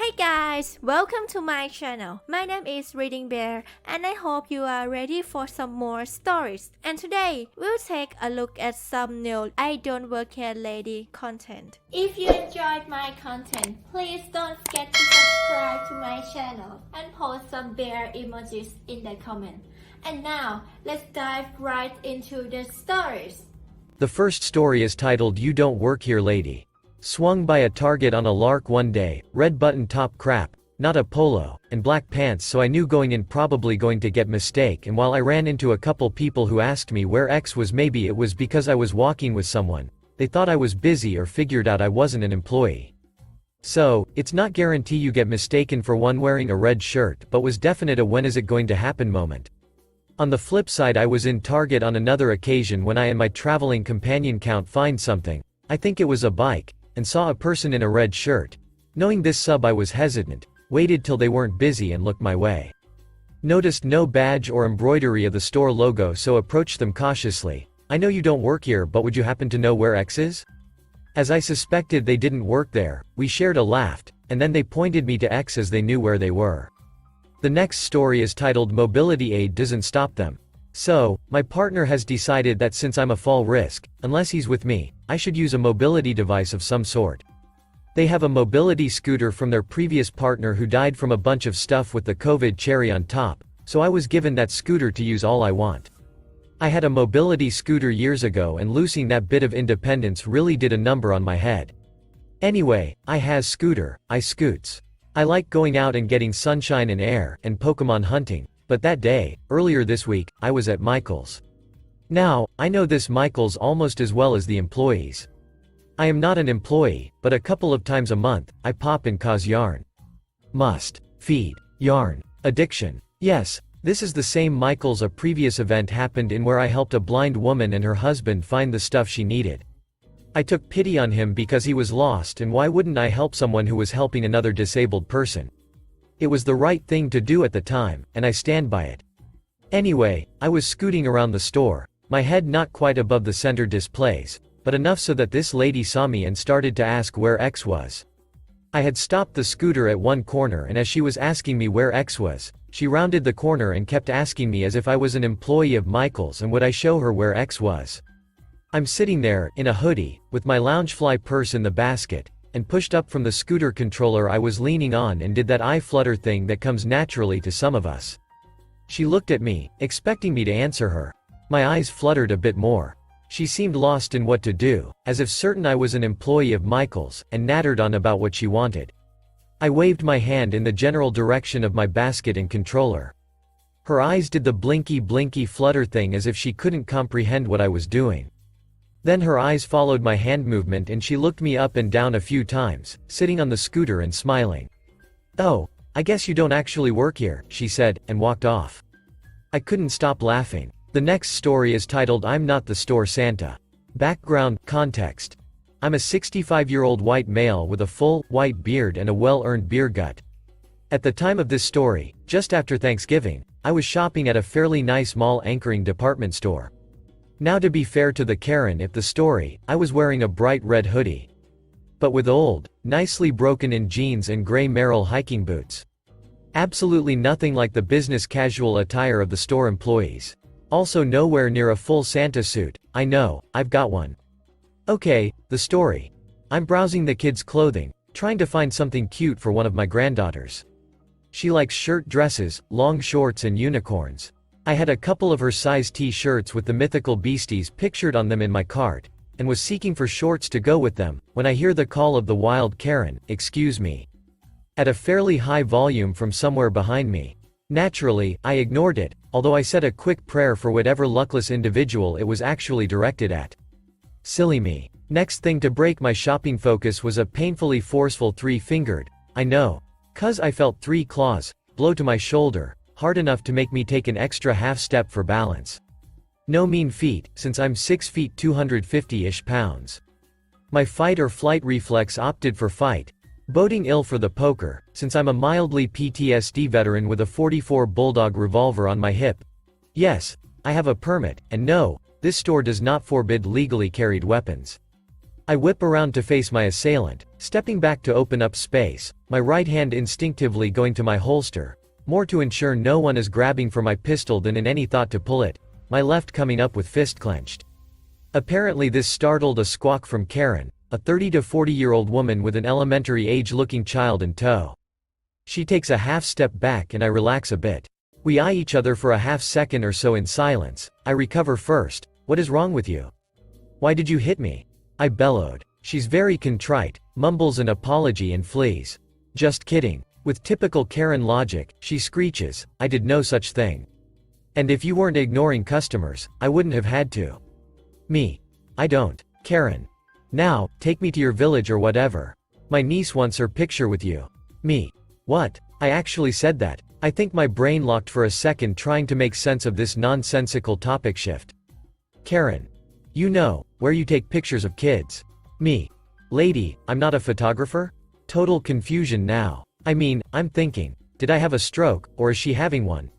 Hi guys, welcome to my channel. My name is ReadingBear and I hope you are ready for some more stories. And today, we'll take a look at some new IDontWorkHereLady content. If you enjoyed my content, please don't forget to subscribe to my channel and post some bear emojis in the comment. And now, let's dive right into the stories. The first story is titled You Don't Work Here Lady. Swung by a target on a lark one day, red button top crap, not a polo, and black pants, so I knew going in probably going to get mistake, and while I ran into a couple people who asked me where X was, maybe it was because I was walking with someone, they thought I was busy or figured out I wasn't an employee. So, it's not guarantee you get mistaken for one wearing a red shirt, but was definite a when is it going to happen moment. On the flip side, I was in Target on another occasion when I and my traveling companion count find something, I think it was a bike, and saw a person in a red shirt. Knowing this sub, I was hesitant, waited till they weren't busy and looked my way. Noticed no badge or embroidery of the store logo, so approached them cautiously. I know you don't work here, but would you happen to know where X is? As I suspected they didn't work there, we shared a laugh, and then they pointed me to X as they knew where they were. The next story is titled Mobility Aid Doesn't Stop Them. So, my partner has decided that since I'm a fall risk, unless he's with me, I should use a mobility device of some sort. They have a mobility scooter from their previous partner who died from a bunch of stuff with the COVID cherry on top, so I was given that scooter to use all I want. I had a mobility scooter years ago and losing that bit of independence really did a number on my head. Anyway, I has scooter, I scoots. I like going out and getting sunshine and air, and Pokemon hunting. But that day, earlier this week, I was at Michael's. Now, I know this Michael's almost as well as the employees. I am not an employee, but a couple of times a month, I pop and cause yarn. Must. Feed. Yarn. Addiction. Yes, this is the same Michael's a previous event happened in where I helped a blind woman and her husband find the stuff she needed. I took pity on him because he was lost, and why wouldn't I help someone who was helping another disabled person? It was the right thing to do at the time, and I stand by it. Anyway, I was scooting around the store, my head not quite above the center displays, but enough so that this lady saw me and started to ask where X was. I had stopped the scooter at one corner, and as she was asking me where X was, she rounded the corner and kept asking me as if I was an employee of Michael's and would I show her where X was. I'm sitting there, in a hoodie, with my Loungefly purse in the basket, and pushed up from the scooter controller I was leaning on and did that eye flutter thing that comes naturally to some of us. She looked at me, expecting me to answer her. My eyes fluttered a bit more. She seemed lost in what to do, as if certain I was an employee of Michael's, and nattered on about what she wanted. I waved my hand in the general direction of my basket and controller. Her eyes did the blinky flutter thing as if she couldn't comprehend what I was doing. Then her eyes followed my hand movement and she looked me up and down a few times, sitting on the scooter and smiling. "Oh, I guess you don't actually work here," she said, and walked off. I couldn't stop laughing. The next story is titled I'm Not the Store Santa. Background, context. I'm a 65-year-old white male with a full, white beard and a well-earned beer gut. At the time of this story, just after Thanksgiving, I was shopping at a fairly nice mall anchoring department store. Now, to be fair to the Karen if the story, I was wearing a bright red hoodie. But with old, nicely broken in jeans and gray Merrell hiking boots. Absolutely nothing like the business casual attire of the store employees. Also nowhere near a full Santa suit. I know, I've got one. Okay, the story. I'm browsing the kids' clothing, trying to find something cute for one of my granddaughters. She likes shirt dresses, long shorts and unicorns. I had a couple of her size t-shirts with the mythical beasties pictured on them in my cart, and was seeking for shorts to go with them, when I hear the call of the wild Karen, "Excuse me," at a fairly high volume from somewhere behind me. Naturally, I ignored it, although I said a quick prayer for whatever luckless individual it was actually directed at. Silly me. Next thing to break my shopping focus was a painfully forceful three-fingered, I know, 'cause I felt 3 claws, blow to my shoulder, hard enough to make me take an extra half step for balance. No mean feat, since I'm 6 feet 250-ish pounds. My fight or flight reflex opted for fight, boding ill for the poker, since I'm a mildly PTSD veteran with a .44 Bulldog revolver on my hip. Yes, I have a permit, and no, this store does not forbid legally carried weapons. I whip around to face my assailant, stepping back to open up space, my right hand instinctively going to my holster, more to ensure no one is grabbing for my pistol than in any thought to pull it, my left coming up with fist clenched. Apparently this startled a squawk from Karen, a 30 to 40-year-old woman with an elementary age-looking child in tow. She takes a half step back and I relax a bit. We eye each other for a half second or so in silence. I recover first. What is wrong with you? Why did you hit me? I bellowed. She's very contrite, mumbles an apology and flees. Just kidding. With typical Karen logic, she screeches, I did no such thing. And if you weren't ignoring customers, I wouldn't have had to. Me. I don't. Karen. Now, take me to your village or whatever. My niece wants her picture with you. Me. What? I actually said that. I think my brain locked for a second trying to make sense of this nonsensical topic shift. Karen. You know, where you take pictures of kids. Me. Lady, I'm not a photographer? Total confusion now. I mean, I'm thinking, did I have a stroke, or is she having one?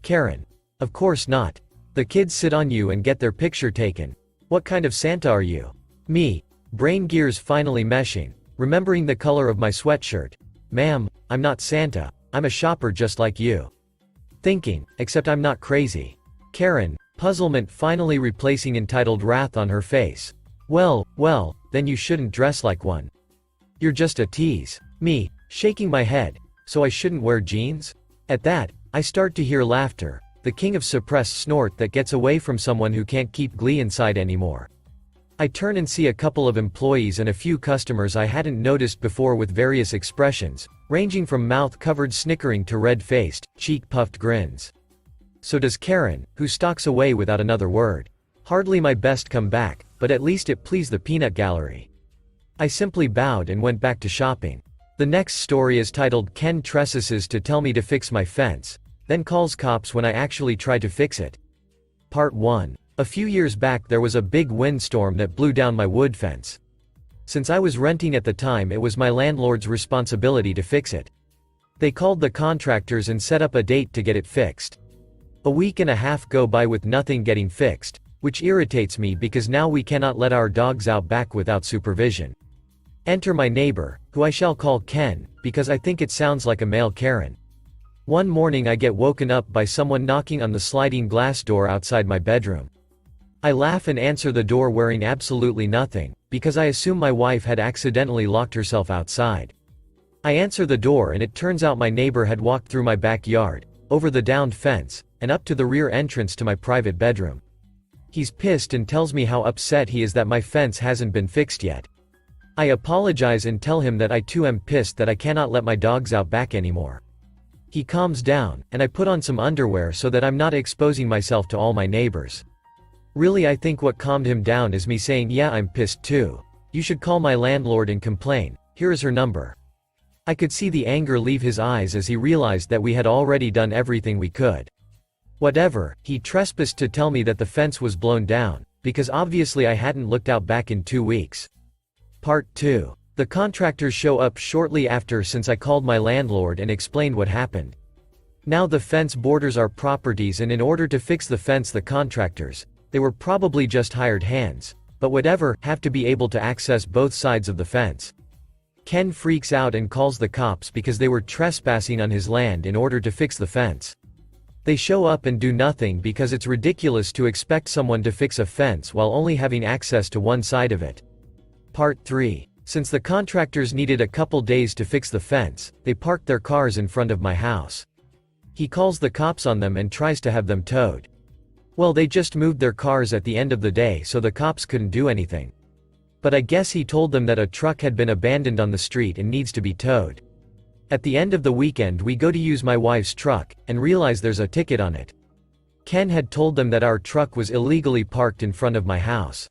Karen. Of course not. The kids sit on you and get their picture taken. What kind of Santa are you? Me. Brain gears finally meshing, remembering the color of my sweatshirt. Ma'am, I'm not Santa, I'm a shopper just like you. Thinking, except I'm not crazy. Karen, puzzlement finally replacing entitled wrath on her face. Well, then you shouldn't dress like one. You're just a tease. Me, shaking my head, so I shouldn't wear jeans? At that, I start to hear laughter, the king of suppressed snort that gets away from someone who can't keep glee inside anymore. I turn and see a couple of employees and a few customers I hadn't noticed before with various expressions, ranging from mouth-covered snickering to red-faced, cheek-puffed grins. So does Karen, who stalks away without another word. Hardly my best comeback, but at least it pleased the peanut gallery. I simply bowed and went back to shopping. The next story is titled Ken Trespassed to tell me to fix my fence, then calls cops when I actually try to fix it. Part 1. A few years back there was a big windstorm that blew down my wood fence. Since I was renting at the time, it was my landlord's responsibility to fix it. They called the contractors and set up a date to get it fixed. A week and a half go by with nothing getting fixed, which irritates me because now we cannot let our dogs out back without supervision. Enter my neighbor, who I shall call Ken, because I think it sounds like a male Karen. One morning I get woken up by someone knocking on the sliding glass door outside my bedroom. I laugh and answer the door wearing absolutely nothing, because I assume my wife had accidentally locked herself outside. I answer the door and it turns out my neighbor had walked through my backyard, over the downed fence, and up to the rear entrance to my private bedroom. He's pissed and tells me how upset he is that my fence hasn't been fixed yet. I apologize and tell him that I too am pissed that I cannot let my dogs out back anymore. He calms down, and I put on some underwear so that I'm not exposing myself to all my neighbors. Really, I think what calmed him down is me saying, yeah, I'm pissed too. You should call my landlord and complain. Here is her number. I could see the anger leave his eyes as he realized that we had already done everything we could. Whatever, he trespassed to tell me that the fence was blown down, because obviously I hadn't looked out back in 2 weeks. Part 2. The contractors show up shortly after since I called my landlord and explained what happened. Now the fence borders our properties, and in order to fix the fence the contractors, they were probably just hired hands, but whatever, have to be able to access both sides of the fence. Ken freaks out and calls the cops because they were trespassing on his land in order to fix the fence. They show up and do nothing because it's ridiculous to expect someone to fix a fence while only having access to one side of it. Part 3. Since the contractors needed a couple days to fix the fence, they parked their cars in front of my house. He calls the cops on them and tries to have them towed. Well, they just moved their cars at the end of the day, so the cops couldn't do anything. But I guess he told them that a truck had been abandoned on the street and needs to be towed. At the end of the weekend we go to use my wife's truck, and realize there's a ticket on it. Ken had told them that our truck was illegally parked in front of my house.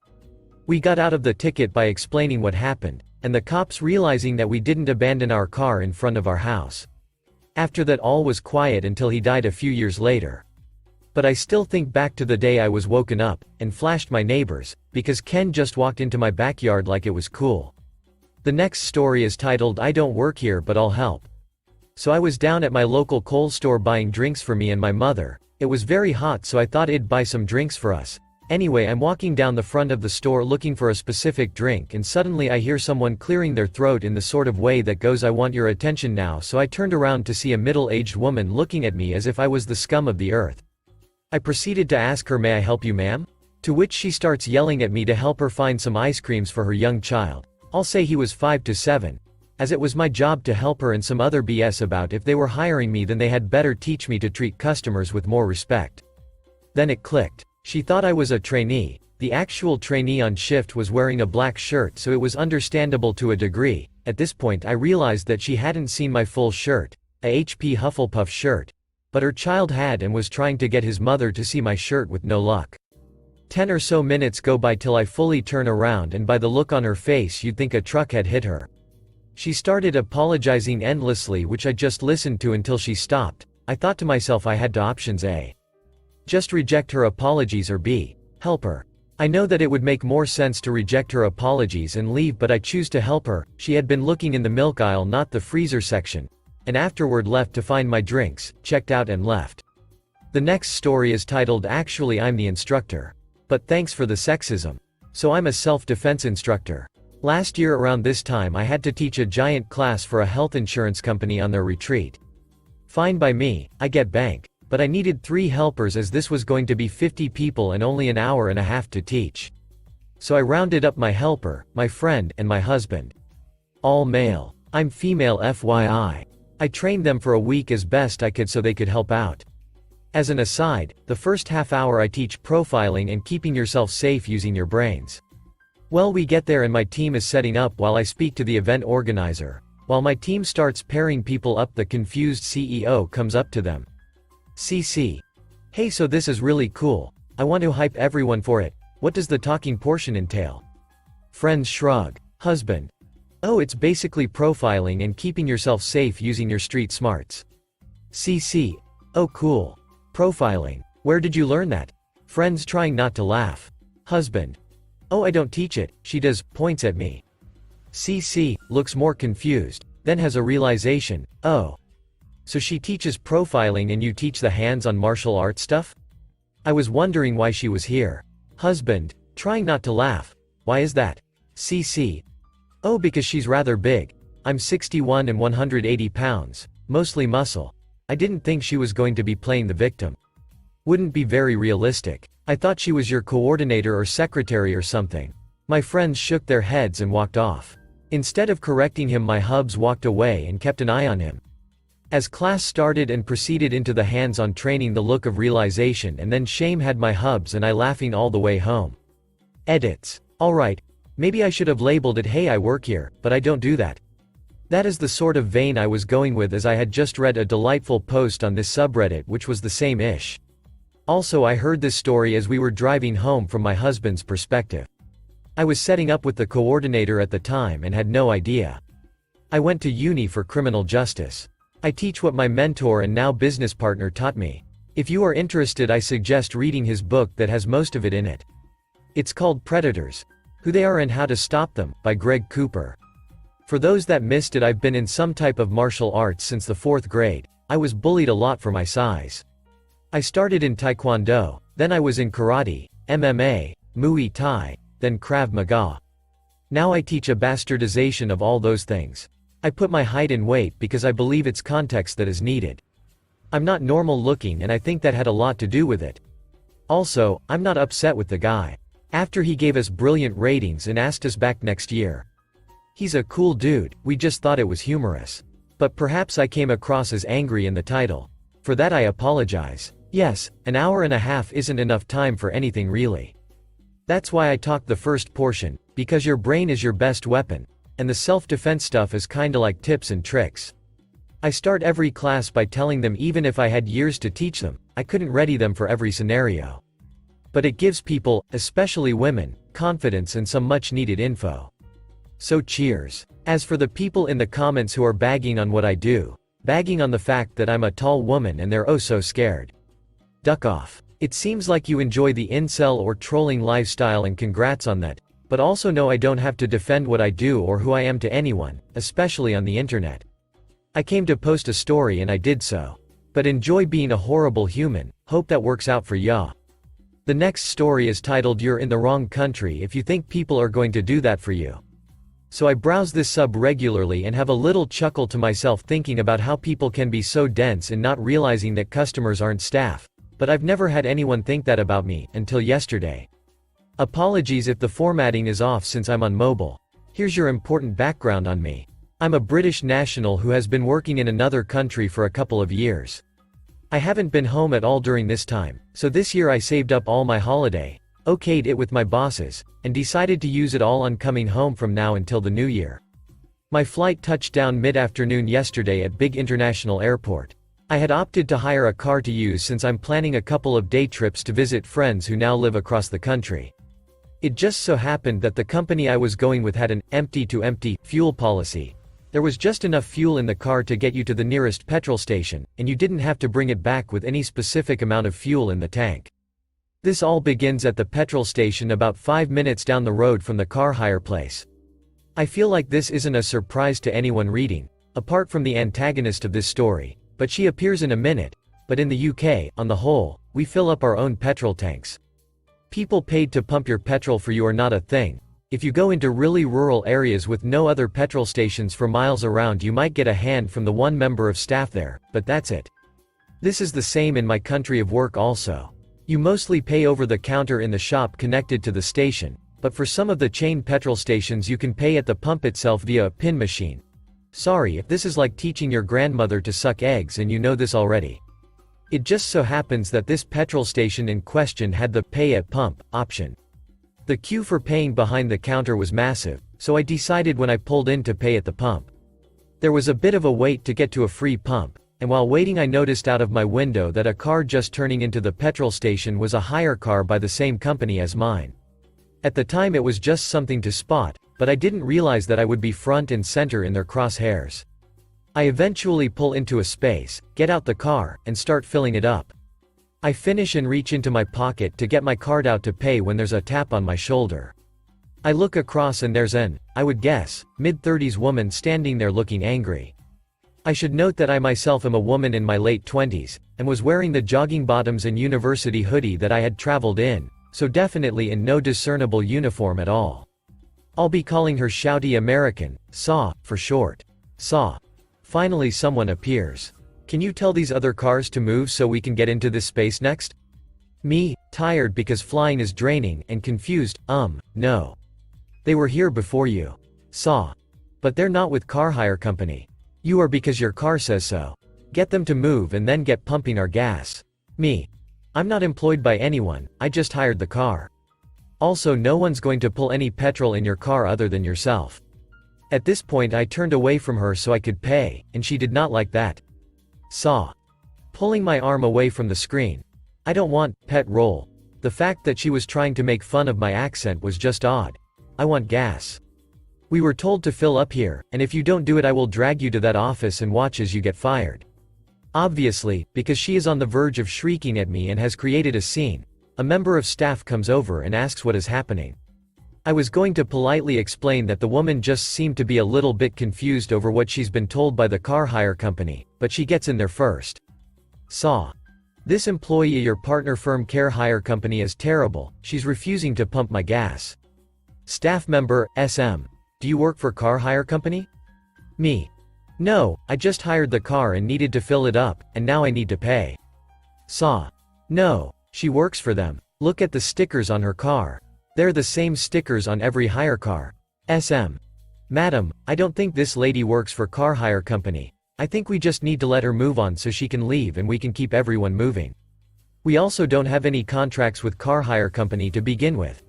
We got out of the ticket by explaining what happened, and the cops realizing that we didn't abandon our car in front of our house. After that all was quiet until he died a few years later. But I still think back to the day I was woken up, and flashed my neighbors, because Ken just walked into my backyard like it was cool. The next story is titled I Don't Work Here But I'll Help. So I was down at my local Kohl's store buying drinks for me and my mother. It was very hot, so I thought I'd buy some drinks for us. Anyway, I'm walking down the front of the store looking for a specific drink, and suddenly I hear someone clearing their throat in the sort of way that goes, "I want your attention now." So I turned around to see a middle-aged woman looking at me as if I was the scum of the earth. I proceeded to ask her, "May I help you, ma'am?" To which she starts yelling at me to help her find some ice creams for her young child. I'll say he was 5 to 7. As it was my job to help her, and some other BS about if they were hiring me then they had better teach me to treat customers with more respect. Then it clicked. She thought I was a trainee. The actual trainee on shift was wearing a black shirt, so it was understandable to a degree. At this point I realized that she hadn't seen my full shirt, a HP Hufflepuff shirt. But her child had, and was trying to get his mother to see my shirt with no luck. 10 or so minutes go by till I fully turn around, and by the look on her face you'd think a truck had hit her. She started apologizing endlessly, which I just listened to until she stopped. I thought to myself I had two options: A. Just reject her apologies, or B. Help her. I know that it would make more sense to reject her apologies and leave, but I choose to help her. She had been looking in the milk aisle, not the freezer section, and afterward left to find my drinks, checked out and left. The next story is titled "Actually I'm the Instructor. But thanks for the sexism. So I'm a self-defense instructor. Last year around this time I had to teach a giant class for a health insurance company on their retreat. Fine by me, I get bank. But I needed 3 helpers as this was going to be 50 people and only an hour and a half to teach. So I rounded up my helper, my friend, and my husband. All male. I'm female, FYI. I trained them for a week as best I could so they could help out. As an aside, the first half hour I teach profiling and keeping yourself safe using your brains. Well, we get there and my team is setting up while I speak to the event organizer. While my team starts pairing people up, the confused CEO comes up to them. CC. Hey, so this is really cool. I want to hype everyone for it. What does the talking portion entail? Friends shrug. Husband. Oh, it's basically profiling and keeping yourself safe using your street smarts. CC. Oh, cool. Profiling. Where did you learn that? Friends trying not to laugh. Husband. Oh, I don't teach it, she does, points at me. CC looks more confused, then has a realization. Oh. So she teaches profiling and you teach the hands-on martial arts stuff? I was wondering why she was here. Husband, trying not to laugh. Why is that? CC. Oh, because she's rather big. I'm 61 and 180 pounds, mostly muscle. I didn't think she was going to be playing the victim. Wouldn't be very realistic. I thought she was your coordinator or secretary or something. My friends shook their heads and walked off. Instead of correcting him, my hubs walked away and kept an eye on him. As class started and proceeded into the hands-on training, the look of realization and then shame had my hubs and I laughing all the way home. Edits. Alright, maybe I should have labeled it "Hey, I work here," but I don't do that. That is the sort of vein I was going with, as I had just read a delightful post on this subreddit which was the same-ish. Also, I heard this story as we were driving home from my husband's perspective. I was setting up with the coordinator at the time and had no idea. I went to uni for criminal justice. I teach what my mentor and now business partner taught me. If you are interested, I suggest reading his book that has most of it in it. It's called Predators: Who They Are and How to Stop Them, by Greg Cooper. For those that missed it, I've been in some type of martial arts since the 4th grade. I was bullied a lot for my size. I started in Taekwondo, then I was in Karate, MMA, Muay Thai, then Krav Maga. Now I teach a bastardization of all those things. I put my height and weight because I believe it's context that is needed. I'm not normal looking and I think that had a lot to do with it. Also, I'm not upset with the guy. After he gave us brilliant ratings and asked us back next year. He's a cool dude, we just thought it was humorous. But perhaps I came across as angry in the title. For that I apologize. Yes, an hour and a half isn't enough time for anything really. That's why I talked the first portion, because your brain is your best weapon. And the self-defense stuff is kinda like tips and tricks. I start every class by telling them even if I had years to teach them, I couldn't ready them for every scenario. But it gives people, especially women, confidence and some much needed info. So cheers. As for the people in the comments who are bagging on what I do, bagging on the fact that I'm a tall woman and they're oh so scared. Duck off. It seems like you enjoy the incel or trolling lifestyle and congrats on that. But also know I don't have to defend what I do or who I am to anyone, especially on the internet. I came to post a story and I did so. But enjoy being a horrible human, hope that works out for ya. The next story is titled You're in the Wrong Country if you think people are going to do that for you. So I browse this sub regularly and have a little chuckle to myself thinking about how people can be so dense and not realizing that customers aren't staff. But I've never had anyone think that about me, until yesterday. Apologies if the formatting is off since I'm on mobile. Here's your important background on me. I'm a British national who has been working in another country for a couple of years. I haven't been home at all during this time, so this year I saved up all my holiday, okayed it with my bosses, and decided to use it all on coming home from now until the new year. My flight touched down mid-afternoon yesterday at Big International Airport. I had opted to hire a car to use since I'm planning a couple of day trips to visit friends who now live across the country. It just so happened that the company I was going with had an empty-to-empty fuel policy. There was just enough fuel in the car to get you to the nearest petrol station, and you didn't have to bring it back with any specific amount of fuel in the tank. This all begins at the petrol station about 5 minutes down the road from the car hire place. I feel like this isn't a surprise to anyone reading, apart from the antagonist of this story, but she appears in a minute. But in the UK, on the whole, we fill up our own petrol tanks. People paid to pump your petrol for you are not a thing. If you go into really rural areas with no other petrol stations for miles around, you might get a hand from the one member of staff there, but that's it. This is the same in my country of work also. You mostly pay over the counter in the shop connected to the station, but for some of the chain petrol stations you can pay at the pump itself via a PIN machine. Sorry if this is like teaching your grandmother to suck eggs and you know this already. It just so happens that this petrol station in question had the pay at pump option. The queue for paying behind the counter was massive, so I decided when I pulled in to pay at the pump. There was a bit of a wait to get to a free pump, and while waiting I noticed out of my window that a car just turning into the petrol station was a hire car by the same company as mine. At the time it was just something to spot, but I didn't realize that I would be front and center in their crosshairs. I eventually pull into a space, get out the car, and start filling it up. I finish and reach into my pocket to get my card out to pay when there's a tap on my shoulder. I look across and there's an, I would guess, mid-30s woman standing there looking angry. I should note that I myself am a woman in my late 20s, and was wearing the jogging bottoms and university hoodie that I had traveled in, so definitely in no discernible uniform at all. I'll be calling her Shouty American, SAW, for short. SAW. Finally someone appears. Can you tell these other cars to move so we can get into this space next? Me, tired because flying is draining, and confused, no. They were here before you. SAW. But they're not with car hire company. You are because your car says so. Get them to move and then get pumping our gas. Me. I'm not employed by anyone, I just hired the car. Also no one's going to pull any petrol in your car other than yourself. At this point I turned away from her so I could pay, and she did not like that. SAW. Pulling my arm away from the screen. I don't want pet roll. The fact that she was trying to make fun of my accent was just odd. I want gas. We were told to fill up here, and if you don't do it I will drag you to that office and watch as you get fired. Obviously, because she is on the verge of shrieking at me and has created a scene, a member of staff comes over and asks what is happening. I was going to politely explain that the woman just seemed to be a little bit confused over what she's been told by the car hire company, but she gets in there first. SAW. This employee at your partner firm care hire company is terrible, she's refusing to pump my gas. Staff member, SM. Do you work for car hire company? Me. No, I just hired the car and needed to fill it up, and now I need to pay. SAW. No, she works for them. Look at the stickers on her car. They're the same stickers on every hire car. SM. Madam, I don't think this lady works for car hire company. I think we just need to let her move on so she can leave and we can keep everyone moving. We also don't have any contracts with car hire company to begin with.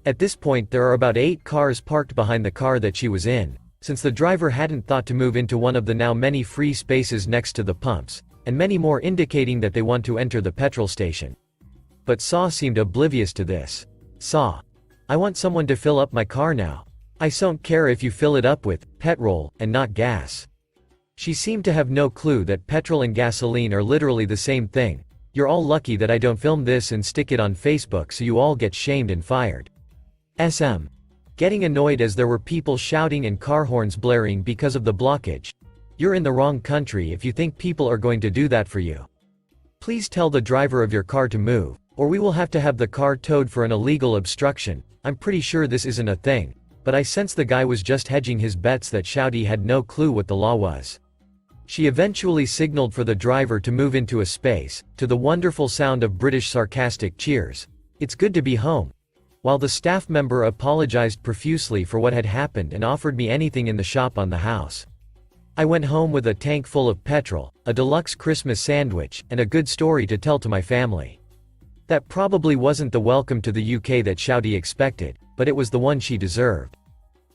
At this point there are about 8 cars parked behind the car that she was in, since the driver hadn't thought to move into one of the now many free spaces next to the pumps, and many more indicating that they want to enter the petrol station. But SAW seemed oblivious to this. SAW. I want someone to fill up my car now. I don't care if you fill it up with petrol and not gas. She seemed to have no clue that petrol and gasoline are literally the same thing. You're all lucky that I don't film this and stick it on Facebook so you all get shamed and fired. SM. Getting annoyed as there were people shouting and car horns blaring because of the blockage. You're in the wrong country if you think people are going to do that for you. Please tell the driver of your car to move, Or we will have to have the car towed for an illegal obstruction. I'm pretty sure this isn't a thing, but I sense the guy was just hedging his bets that Shouty had no clue what the law was. She eventually signaled for the driver to move into a space, to the wonderful sound of British sarcastic cheers. It's good to be home. While the staff member apologized profusely for what had happened and offered me anything in the shop on the house. I went home with a tank full of petrol, a deluxe Christmas sandwich, and a good story to tell to my family. That probably wasn't the welcome to the UK that Shouty expected, but it was the one she deserved.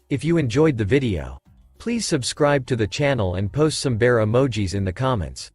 If you enjoyed the video, please subscribe to the channel and post some bear emojis in the comments.